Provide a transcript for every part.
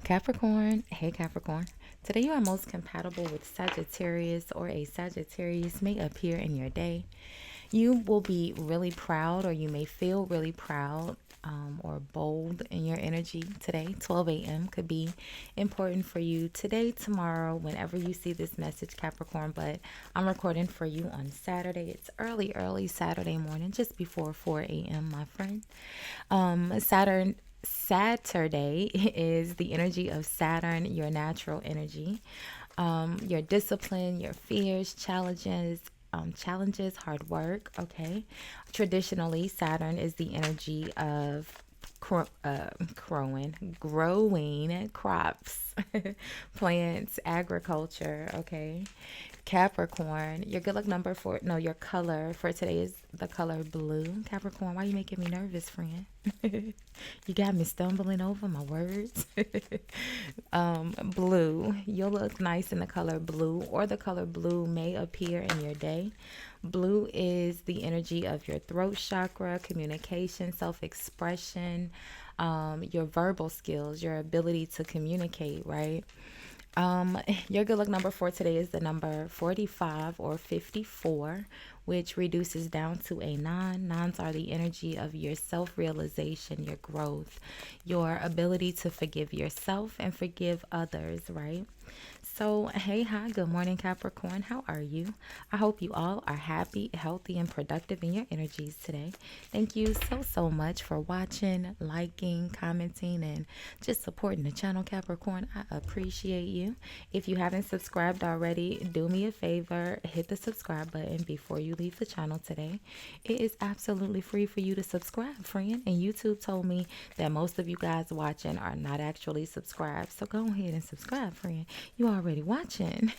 Capricorn, hey Capricorn. Today you are most compatible with Sagittarius, or a Sagittarius may appear in your day. You will be really proud, or you may feel really proud or bold in your energy today. 12 a.m. could be important for you today, tomorrow, whenever you see this message, Capricorn. But I'm recording for you on Saturday. It's early Saturday morning, just before 4 a.m., my friend. Saturday is the energy of Saturn, your natural energy, your discipline, your fears, challenges, hard work. Okay, traditionally, Saturn is the energy of growing crops, plants, agriculture. Okay, Capricorn, your good luck number for no, your color for today is the color blue. Capricorn, why are you making me nervous, friend? You got me stumbling over my words. Blue, you'll look nice in the color blue, or the color blue may appear in your day. Blue is the energy of your throat chakra, communication, self-expression, your verbal skills, your ability to communicate, right? Your good luck number for today is the number 45 or 54, which reduces down to a 9. Nines are the energy of your self-realization, your growth, your ability to forgive yourself and forgive others, right? So, hey, hi, good morning, Capricorn. How are you? I hope you all are happy, healthy, and productive in your energies today. Thank you so much for watching, liking, commenting, and just supporting the channel, Capricorn. I appreciate you. If you haven't subscribed already, do me a favor, hit the subscribe button before you leave the channel today. It is absolutely free for you to subscribe, friend. And YouTube told me that most of you guys watching are not actually subscribed. So go ahead and subscribe, friend. You already watching.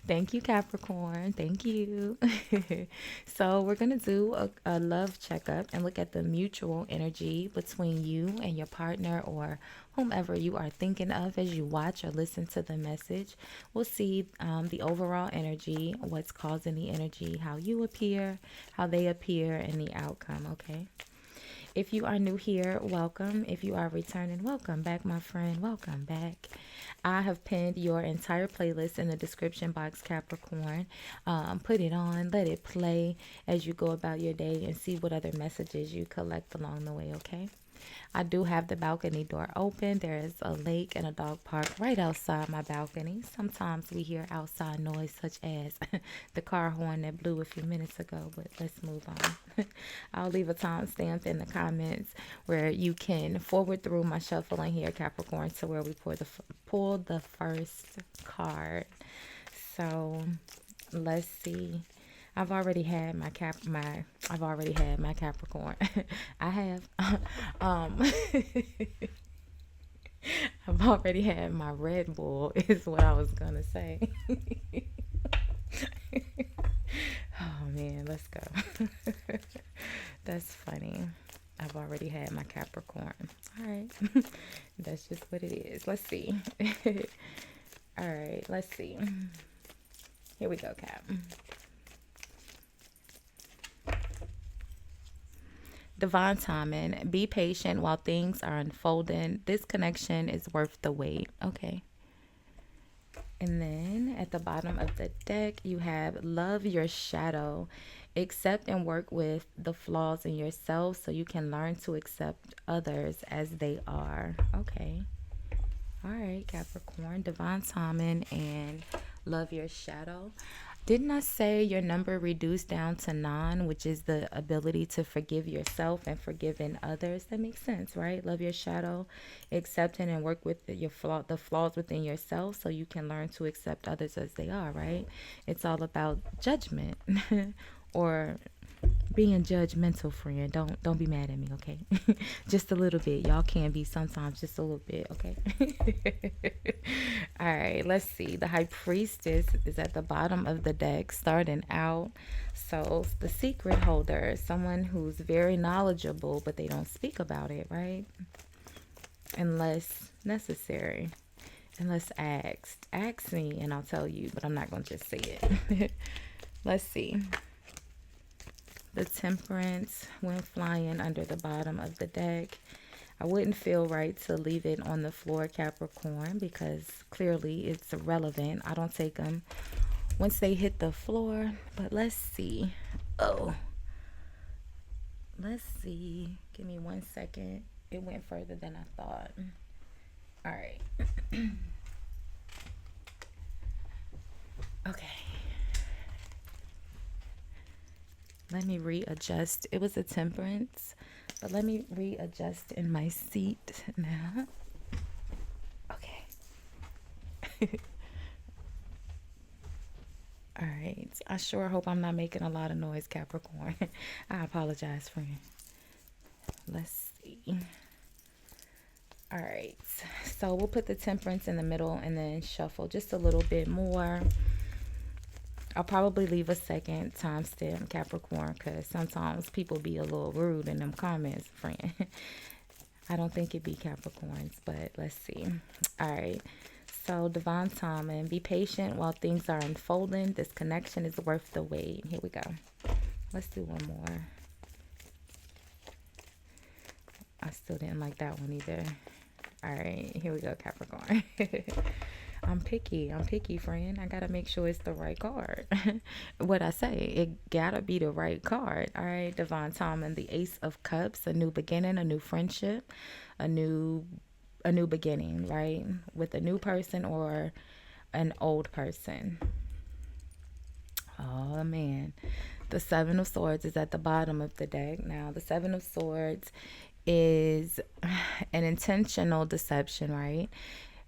Thank you, Capricorn. Thank you. So we're going to do a love checkup and look at the mutual energy between you and your partner, or whomever you are thinking of as you watch or listen to the message. We'll see the overall energy, what's causing the energy, how you appear, how they appear, and the outcome, okay? If you are new here, welcome. If you are returning, welcome back, my friend. Welcome back. I have pinned your entire playlist in the description box, Capricorn. Put it on, let it play as you go about your day and see what other messages you collect along the way, okay? I do have the balcony door open. There is a lake and a dog park right outside my balcony. Sometimes we hear outside noise such as the car horn that blew a few minutes ago, but let's move on. I'll leave a timestamp in the comments where you can forward through my shuffling here, Capricorn, to where we pull the first card. So let's see. I've already had my Capricorn. I have. I've already had my Red Bull is what I was gonna say. Oh man, let's go. That's funny. I've already had my Capricorn. All right. That's just what it is. Let's see. All right, let's see. Here we go, Cap. Divine timing. Be patient while things are unfolding. This connection is worth the wait. Okay. And then at the bottom of the deck, you have love your shadow. Accept and work with the flaws in yourself so you can learn to accept others as they are. Okay. All right, Capricorn. Divine timing and love your shadow. Didn't I say your number reduced down to 9, which is the ability to forgive yourself and forgiving others? That makes sense, right? Love your shadow, accepting and work with the flaws within yourself so you can learn to accept others as they are, right? It's all about judgment or being judgmental, friend. Don't be mad at me, okay? Just a little bit. Y'all can be sometimes, just a little bit, okay? All right, let's see. The High Priestess is at the bottom of the deck starting out. So the secret holder, someone who's very knowledgeable, but they don't speak about it, right? Unless necessary. Unless asked. Ask me and I'll tell you, but I'm not going to just say it. Let's see. The Temperance went flying under the bottom of the deck. I wouldn't feel right to leave it on the floor, Capricorn, because clearly it's irrelevant. I don't take them once they hit the floor. But let's see. Oh, let's see. Give me 1 second. It went further than I thought. All right. Okay. Let me readjust. It was a temperance, but let me readjust in my seat now. Okay. All right. I sure hope I'm not making a lot of noise, Capricorn. I apologize, friend. Let's see. All right. So we'll put the temperance in the middle and then shuffle just a little bit more. I'll probably leave a second timestamp, Capricorn, because sometimes people be a little rude in them comments, friend. I don't think it be Capricorns, but let's see. All right. So, divine timing. Be patient while things are unfolding. This connection is worth the wait. Here we go. Let's do one more. I still didn't like that one either. All right. Here we go, Capricorn. I'm picky, friend. I gotta make sure it's the right card. What I say, it gotta be the right card. All right, divine timing, the Ace of Cups, a new beginning, a new friendship, a new beginning, right? With a new person or an old person. Oh man, the Seven of Swords is at the bottom of the deck. Now, the Seven of Swords is an intentional deception, right?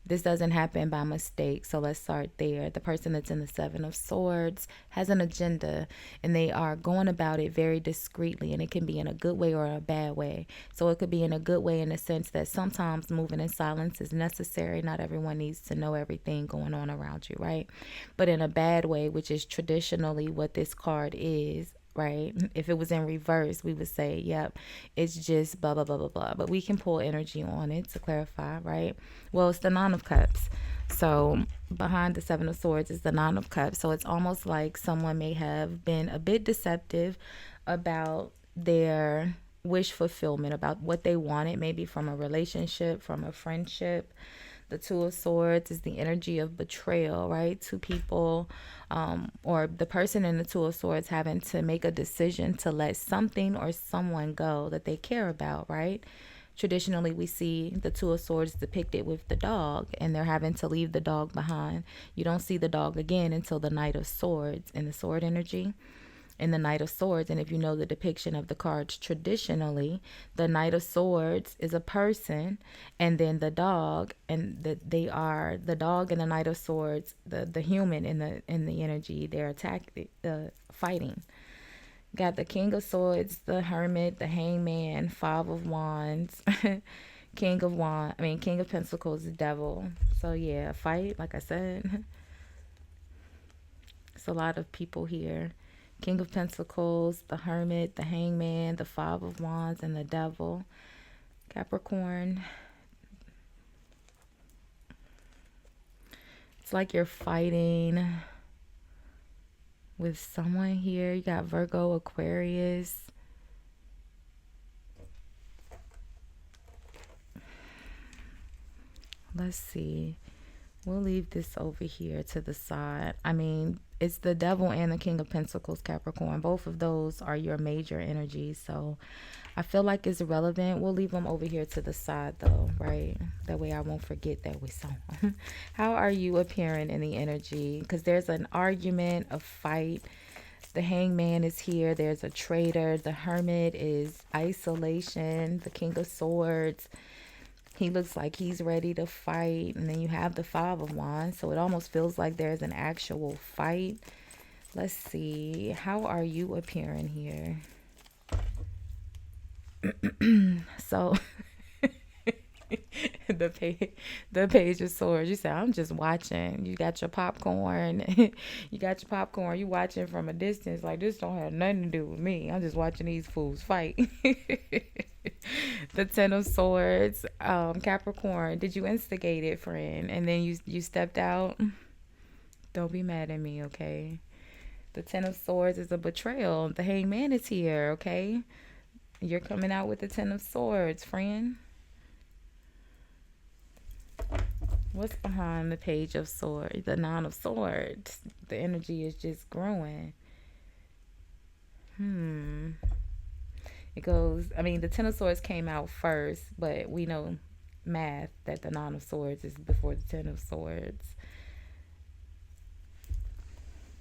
This doesn't happen by mistake, so let's start there. The person that's in the Seven of Swords has an agenda, and they are going about it very discreetly, and it can be in a good way or a bad way. So it could be in a good way in the sense that sometimes moving in silence is necessary. Not everyone needs to know everything going on around you, right? But in a bad way, which is traditionally what this card is, right? If it was in reverse, we would say, yep, it's just blah, blah, blah, blah, blah. But we can pull energy on it to clarify, right? Well, it's the Nine of Cups. So behind the Seven of Swords is the Nine of Cups. So it's almost like someone may have been a bit deceptive about their wish fulfillment, about what they wanted, maybe from a relationship, from a friendship. The Two of Swords is the energy of betrayal, right? Two people, or the person in the Two of Swords having to make a decision to let something or someone go that they care about, right? Traditionally, we see the Two of Swords depicted with the dog, and they're having to leave the dog behind. You don't see the dog again until the Knight of Swords in the sword energy. In the Knight of Swords, and if you know the depiction of the cards traditionally, the Knight of Swords is a person, and then the dog, and they are the dog and the Knight of Swords, the human in the energy. They're fighting. Got the King of Swords, the Hermit, the Hangman, Five of Wands, King of Pentacles, the Devil. So yeah, fight, like I said. It's a lot of people here. King of Pentacles, the Hermit, the Hangman, the Five of Wands, and the Devil. Capricorn. It's like you're fighting with someone here. You got Virgo, Aquarius. Let's see. We'll leave this over here to the side. I mean, it's the Devil and the King of Pentacles, Capricorn. Both of those are your major energies. So I feel like it's relevant. We'll leave them over here to the side though, right? That way I won't forget that we saw them. How are you appearing in the energy? Because there's an argument, a fight. The Hangman is here. There's a traitor. The Hermit is isolation. The King of Swords, he looks like he's ready to fight. And then you have the Five of Wands. So it almost feels like there's an actual fight. Let's see. How are you appearing here? So the page of swords. You say, I'm just watching. You got your popcorn. You got your popcorn. You watching from a distance. Like, this don't have nothing to do with me. I'm just watching these fools fight. The Ten of Swords. Capricorn, did you instigate it, friend? And then you stepped out? Don't be mad at me, okay? The Ten of Swords is a betrayal. The Hangman is here, okay? You're coming out with the Ten of Swords, friend. What's behind the Page of Swords? The Nine of Swords. The energy is just growing. It goes, I mean, the Ten of Swords came out first, but we know math that the Nine of Swords is before the Ten of Swords.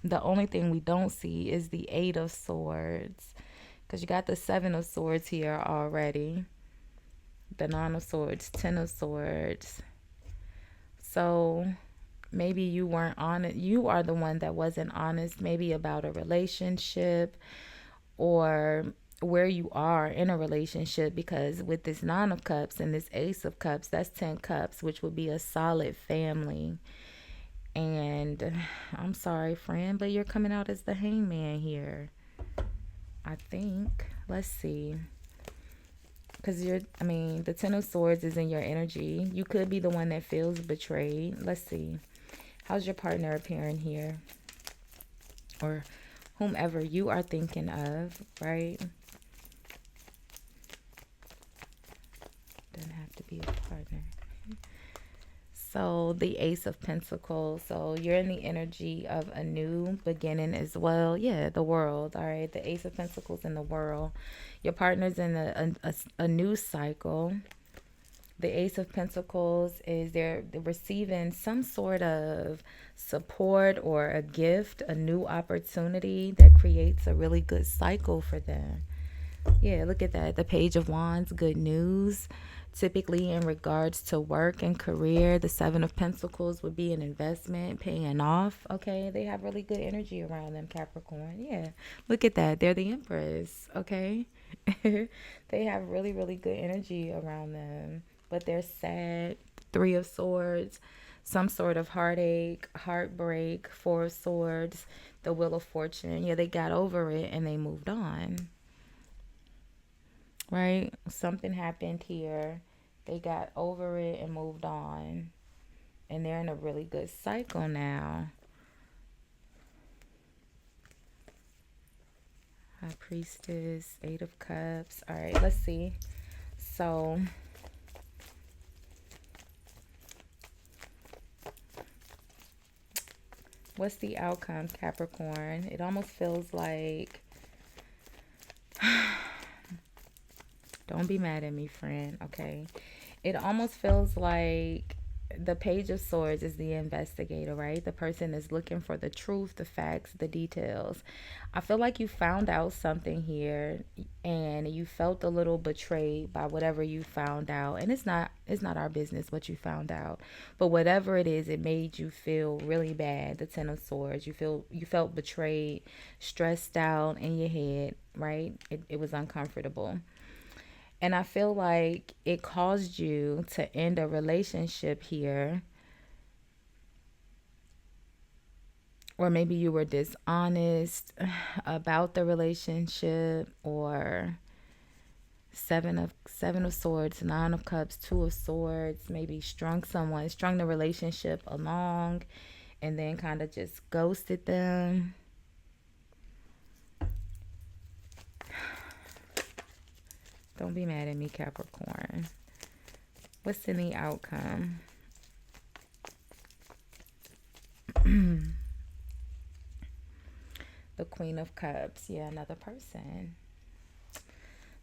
The only thing we don't see is the Eight of Swords, because you got the Seven of Swords here already. The Nine of Swords, Ten of Swords. So maybe you weren't honest. You are the one that wasn't honest, maybe about a relationship or where you are in a relationship, because with this Nine of Cups and this Ace of Cups, that's 10 Cups, which would be a solid family. And I'm sorry, friend, but you're coming out as the Hangman here, I think. Let's see. Because the Ten of Swords is in your energy. You could be the one that feels betrayed. Let's see. How's your partner appearing here? Or whomever you are thinking of, right? Doesn't have to be a partner. So the Ace of Pentacles. So you're in the energy of a new beginning as well. Yeah, the world. All right. The Ace of Pentacles in the world. Your partner's in a new cycle. The Ace of Pentacles is they're receiving some sort of support or a gift, a new opportunity that creates a really good cycle for them. Yeah, look at that. The Page of Wands, good news. Typically in regards to work and career, the Seven of Pentacles would be an investment paying off. Okay, they have really good energy around them, Capricorn. Yeah, look at that. They're the Empress. Okay, they have really, really good energy around them, but they're sad. Three of Swords, some sort of heartache, heartbreak. Four of Swords, the Wheel of Fortune. Yeah, they got over it and they moved on. Right? Something happened here. They got over it and moved on. And they're in a really good cycle now. High Priestess, Eight of Cups. All right, let's see. So, what's the outcome, Capricorn? It almost feels like... Don't be mad at me, friend, okay? It almost feels like the Page of Swords is the investigator, right? The person is looking for the truth, the facts, the details. I feel like you found out something here and you felt a little betrayed by whatever you found out. And it's not our business what you found out. But whatever it is, it made you feel really bad. The Ten of Swords. You felt betrayed, stressed out in your head, right? It was uncomfortable. And I feel like it caused you to end a relationship here. Or maybe you were dishonest about the relationship. Or Seven of Swords, Nine of Cups, Two of Swords. Maybe strung the relationship along and then kind of just ghosted them. Don't be mad at me, Capricorn. What's in the outcome? The Queen of Cups. Yeah, another person.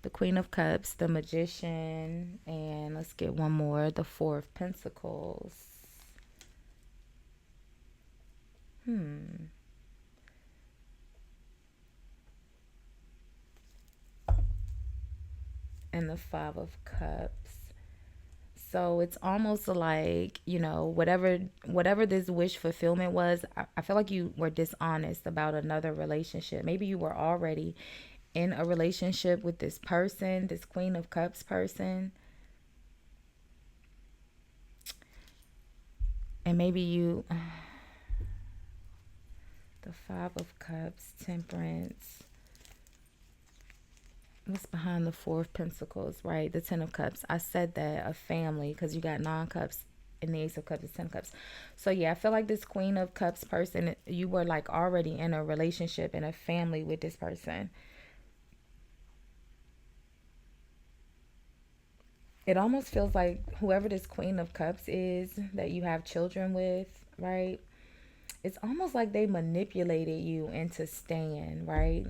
The Queen of Cups, the Magician, and let's get one more. The Four of Pentacles. And the Five of Cups. So it's almost like, whatever this wish fulfillment was, I feel like you were dishonest about another relationship. Maybe you were already in a relationship with this person, this Queen of Cups person. And maybe the Five of Cups, Temperance. What's behind the Four of Pentacles, right? The Ten of Cups. I said that, a family, because you got Nine Cups and the Ace of Cups is 10 Cups. So yeah, I feel like this Queen of Cups person, you were like already in a relationship and a family with this person. It almost feels like whoever this Queen of Cups is that you have children with, right? It's almost like they manipulated you into staying, right?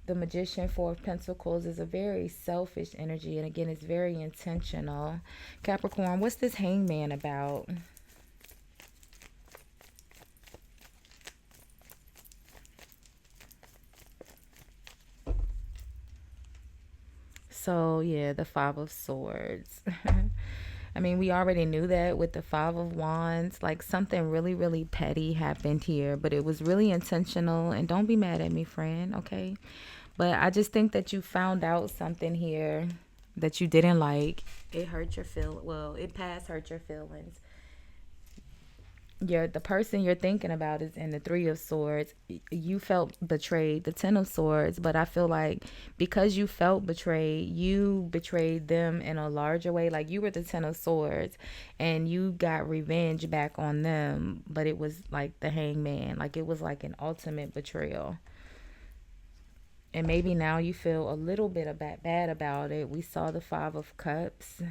The Magician, Four of Pentacles, is a very selfish energy, and again, it's very intentional. Capricorn, what's this Hangman about? So, yeah, the Five of Swords. I mean, we already knew that with the Five of Wands. Like, something really, really petty happened here, but it was really intentional. And don't be mad at me, friend, okay? But I just think that you found out something here that you didn't like. It hurt your feel. Well, it past hurt your feelings. The person you're thinking about is in the Three of Swords. You felt betrayed, the Ten of Swords, but I feel like because you felt betrayed, you betrayed them in a larger way. Like, you were the Ten of Swords and you got revenge back on them, but it was like the Hangman. Like, it was like an ultimate betrayal. And maybe now you feel a little bit of bad about it. We saw the Five of Cups,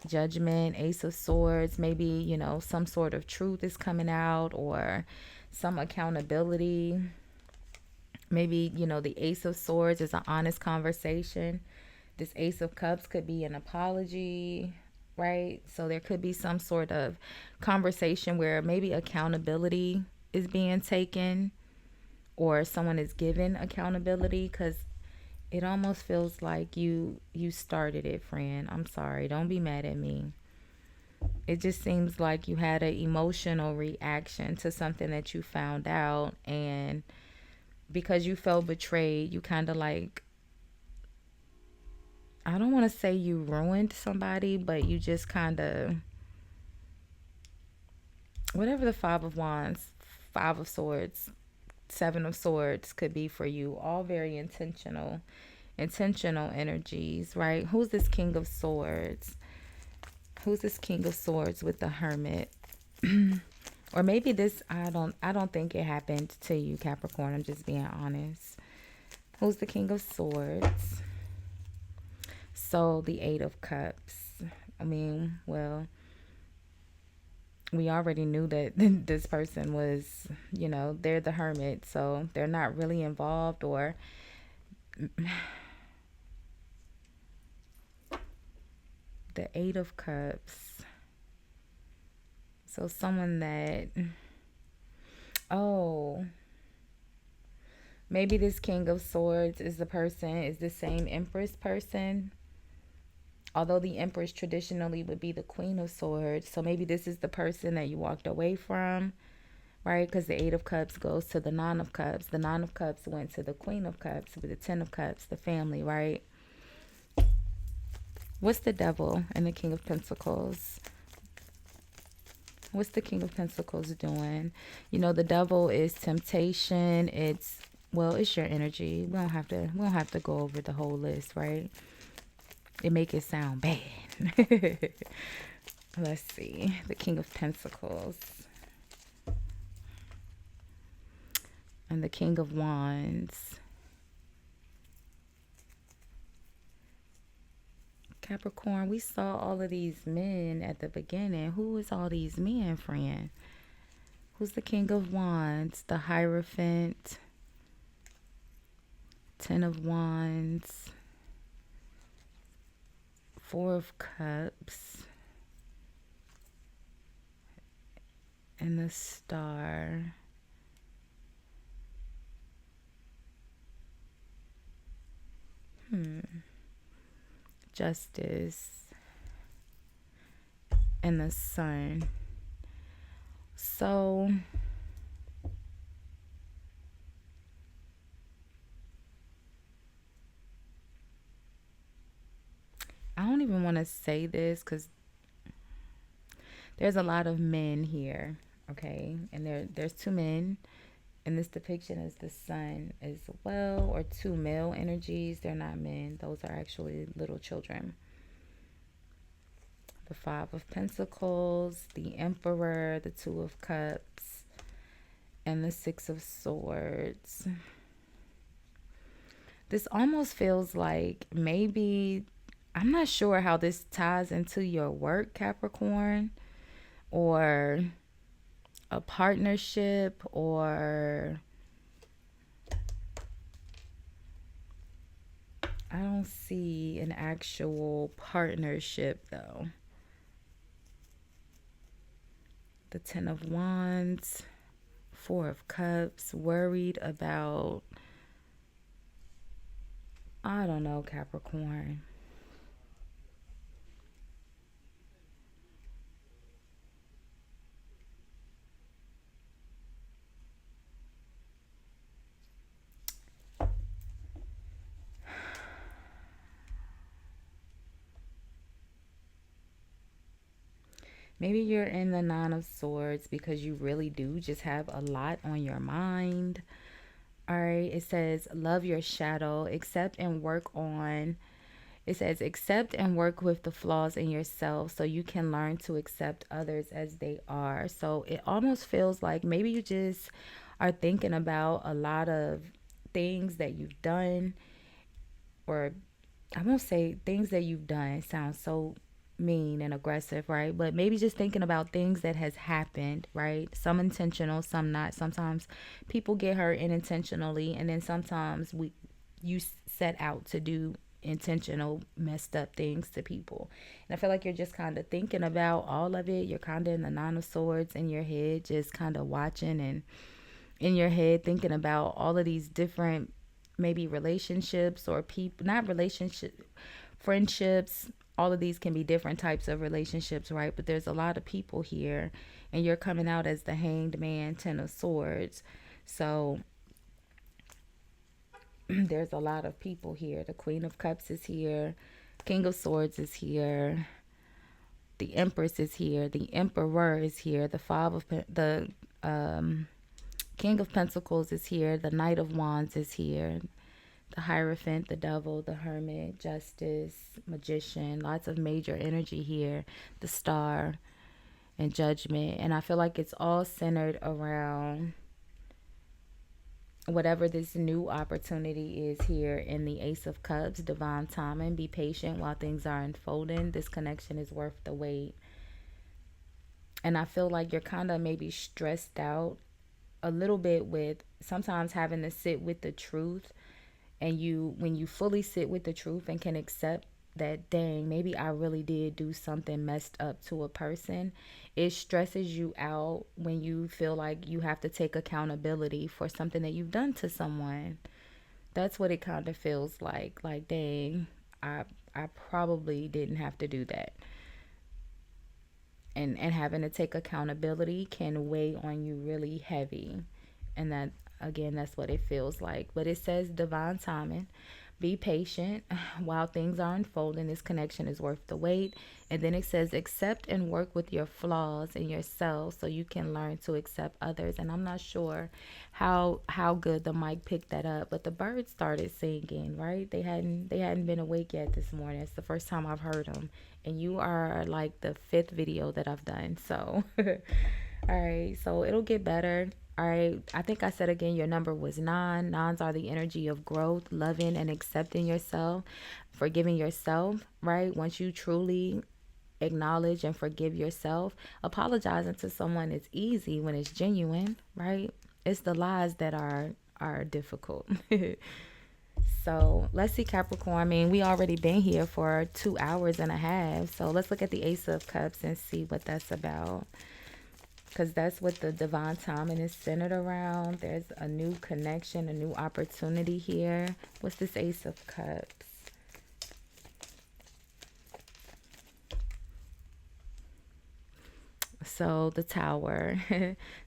Judgment, Ace of Swords. Maybe, some sort of truth is coming out, or some accountability. Maybe, the Ace of Swords is an honest conversation. This Ace of Cups could be an apology, right? So there could be some sort of conversation where maybe accountability is being taken, or someone is given accountability, because it almost feels like you started it, friend. I'm sorry. Don't be mad at me. It just seems like you had an emotional reaction to something that you found out, and because you felt betrayed, you kind of like, I don't want to say you ruined somebody, but you just kind of, whatever the Five of Wands, Five of Swords, Seven of Swords could be for you, all very intentional energies, right? Who's this King of Swords? Who's this King of Swords with the Hermit? Or maybe this, I don't think it happened to you, Capricorn. I'm just being honest. Who's the King of Swords? So the Eight of Cups. I mean, well, we already knew that this person was, they're the Hermit, so they're not really involved. Or the Eight of Cups. So someone that, oh, maybe this King of Swords is the same Empress person. Although the Empress traditionally would be the Queen of Swords. So maybe this is the person that you walked away from, right? Because the Eight of Cups goes to the Nine of Cups. The Nine of Cups went to the Queen of Cups with the Ten of Cups, the family, right? What's the Devil and the King of Pentacles? What's the King of Pentacles doing? The Devil is temptation. It's your energy. We don't have to go over the whole list, right? It make it sound bad. Let's see. The King of Pentacles and the King of Wands. Capricorn, we saw all of these men at the beginning. Who is all these men, friend? Who's the King of Wands? The Hierophant. Ten of Wands. Four of Cups. And the Star. Justice. And the Sun. So I don't even want to say this because there's a lot of men here, okay? And there's two men in this depiction as the Sun as well, or two male energies. They're not men. Those are actually little children. The Five of Pentacles, the Emperor, the Two of Cups, and the Six of Swords. This almost feels like maybe, I'm not sure how this ties into your work, Capricorn, or a partnership, or I don't see an actual partnership though. The Ten of Wands, Four of Cups, worried about, I don't know, Capricorn. Maybe you're in the Nine of Swords because you really do just have a lot on your mind. All right, it says love your shadow, accept and work on. It says accept and work with the flaws in yourself so you can learn to accept others as they are. So it almost feels like maybe you just are thinking about a lot of things that you've done, or I won't say things that you've done sounds so mean and aggressive, right? But maybe just thinking about things that has happened, right? Some intentional, some not. Sometimes people get hurt unintentionally, and then sometimes you set out to do intentional messed up things to people. And I feel like you're just kind of thinking about all of it. You're kind of in the Nine of Swords in your head, just kind of watching and in your head thinking about all of these different maybe relationships or people, not relationship, friendships. All of these can be different types of relationships, right? But there's a lot of people here, and you're coming out as the Hanged Man, Ten of Swords. So there's a lot of people here. The Queen of Cups is here, King of Swords is here, the Empress is here, the Emperor is here, the Five of the King of Pentacles is here, the Knight of Wands is here, the Hierophant, the Devil, the Hermit, Justice, Magician, lots of major energy here, the Star, and Judgment. And I feel like it's all centered around whatever this new opportunity is here in the Ace of Cups, divine timing. Be patient while things are unfolding. This connection is worth the wait. And I feel like you're kind of maybe stressed out a little bit with sometimes having to sit with the truth. And you, when you fully sit with the truth and can accept that, dang, maybe I really did do something messed up to a person, it stresses you out when you feel like you have to take accountability for something that you've done to someone. That's what it kind of feels like. Like, dang, I probably didn't have to do that. And having to take accountability can weigh on you really heavy. And that, again, that's what it feels like. But it says divine timing. Be patient while things are unfolding. This connection is worth the wait. And then it says accept and work with your flaws in yourself so you can learn to accept others. And I'm not sure how good the mic picked that up, but the birds started singing, right? They hadn't been awake yet this morning. It's the first time I've heard them. And you are like the fifth video that I've done. So all right, so it'll get better. All right, I think I said again, your number was 9. Nines are the energy of growth, loving and accepting yourself, forgiving yourself, right? Once you truly acknowledge and forgive yourself, apologizing to someone is easy when it's genuine, right? It's the lies that are difficult. So let's see, Capricorn. I mean, we already been here for 2 hours and a half. So let's look at the Ace of Cups and see what that's about, because that's what the divine timing is centered around. There's a new connection, a new opportunity here. What's this Ace of Cups? So the Tower.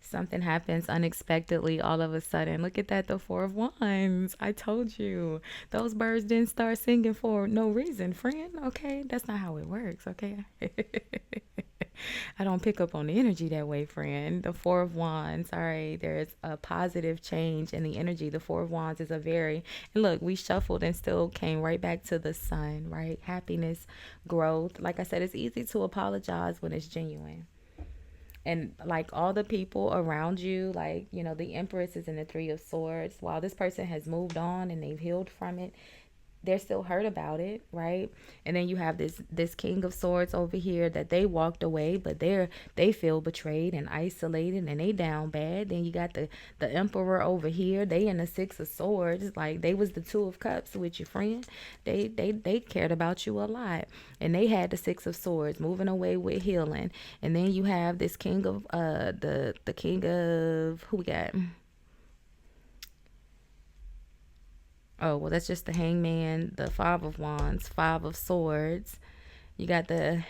Something happens unexpectedly all of a sudden. Look at that, the Four of Wands. I told you. Those birds didn't start singing for no reason, friend. Okay, that's not how it works, okay? I don't pick up on the energy that way, friend. The Four of Wands. All right, there's a positive change in the energy. The Four of Wands is a very, and look, we shuffled and still came right back to the sun, right? Happiness, growth. Like I said, it's easy to apologize when it's genuine. And like all the people around you, like, the Empress is in the Three of Swords. While this person has moved on and they've healed from it, they're still hurt about it, right? And then you have this King of Swords over here that they walked away, but they feel betrayed and isolated and they down bad. Then you got the Emperor over here. They in the Six of Swords, like they was the Two of Cups with your friend. They cared about you a lot, and they had the Six of Swords moving away with healing. And then you have this King of the King of who we got. Oh, well, that's just the Hangman, the Five of Wands, Five of Swords. You got the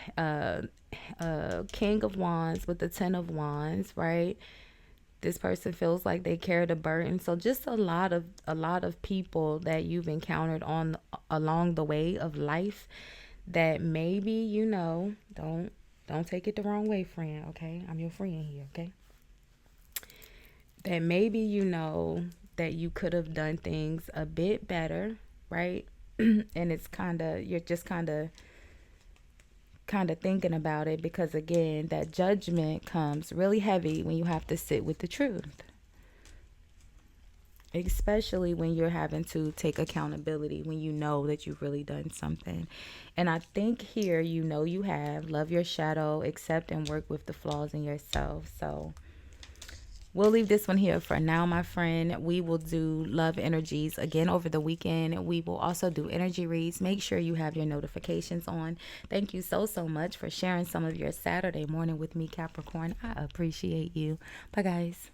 King of Wands with the Ten of Wands, right? This person feels like they carry the burden. So just a lot of people that you've encountered on along the way of life that maybe don't take it the wrong way, friend. Okay, I'm your friend here. Okay, that maybe that you could have done things a bit better, right? And it's you're just kind of thinking about it, because again, that judgment comes really heavy when you have to sit with the truth, especially when you're having to take accountability, when you know that you've really done something. And I think here, you have love your shadow, accept and work with the flaws in yourself. So we'll leave this one here for now, my friend. We will do love energies again over the weekend. We will also do energy reads. Make sure you have your notifications on. Thank you so, so much for sharing some of your Saturday morning with me, Capricorn. I appreciate you. Bye, guys.